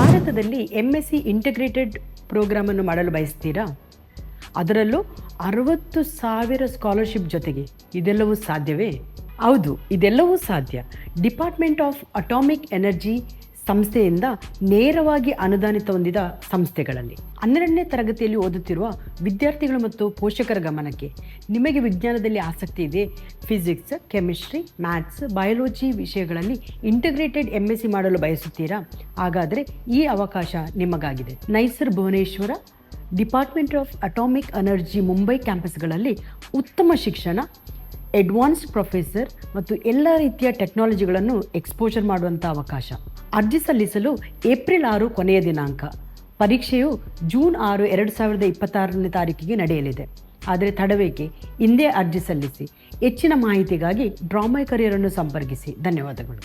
ಭಾರತದಲ್ಲಿ MSc integrated ಪ್ರೋಗ್ರಾಮನ್ನು ಮಾಡಲು ಬಯಸ್ತೀರಾ? ಅದರಲ್ಲೂ 60,000 ಸ್ಕಾಲರ್ಶಿಪ್ ಜೊತೆಗೆ ಇದೆಲ್ಲವೂ ಸಾಧ್ಯವೇ? ಹೌದು, ಇದೆಲ್ಲವೂ ಸಾಧ್ಯ. ಡಿಪಾರ್ಟ್ಮೆಂಟ್ ಆಫ್ ಅಟಾಮಿಕ್ ಎನರ್ಜಿ ಸಂಸ್ಥೆಯಿಂದ ನೇರವಾಗಿ ಅನುದಾನಿತ ಹೊಂದಿದ ಸಂಸ್ಥೆಗಳಲ್ಲಿ 12ನೇ ತರಗತಿಯಲ್ಲಿ ಓದುತ್ತಿರುವ ವಿದ್ಯಾರ್ಥಿಗಳು ಮತ್ತು ಪೋಷಕರ ಗಮನಕ್ಕೆ, ನಿಮಗೆ ವಿಜ್ಞಾನದಲ್ಲಿ ಆಸಕ್ತಿ ಇದೆ, ಫಿಸಿಕ್ಸ್, ಕೆಮಿಸ್ಟ್ರಿ, ಮ್ಯಾಥ್ಸ್, ಬಯಾಲಜಿ ವಿಷಯಗಳಲ್ಲಿ ಇಂಟಿಗ್ರೇಟೆಡ್ MSc ಮಾಡಲು ಬಯಸುತ್ತೀರಾ? ಹಾಗಾದರೆ ಈ ಅವಕಾಶ ನಿಮಗಾಗಿದೆ. NISER Bhubaneswar, department of atomic energy Mumbai ಕ್ಯಾಂಪಸ್ಗಳಲ್ಲಿ ಉತ್ತಮ ಶಿಕ್ಷಣ, ಅಡ್ವಾನ್ಸ್ಡ್ ಪ್ರೊಫೆಸರ್ ಮತ್ತು ಎಲ್ಲ ರೀತಿಯ ಟೆಕ್ನಾಲಜಿಗಳನ್ನು ಎಕ್ಸ್ಪೋಜರ್ ಮಾಡುವಂಥ ಅವಕಾಶ. ಅರ್ಜಿ ಸಲ್ಲಿಸಲು ಏಪ್ರಿಲ್ 6 ಕೊನೆಯ ದಿನಾಂಕ. ಪರೀಕ್ಷೆಯು ಜೂನ್ 6, 2026ನೇ ತಾರೀಕಿಗೆ ನಡೆಯಲಿದೆ. ಆದರೆ ತಡವೇಕೆ, ಹಿಂದೆ ಅರ್ಜಿ ಸಲ್ಲಿಸಿ. ಹೆಚ್ಚಿನ ಮಾಹಿತಿಗಾಗಿ ಡ್ರಾ ಮೈ ಕರಿಯರ್ ಅನ್ನು ಸಂಪರ್ಕಿಸಿ. ಧನ್ಯವಾದಗಳು.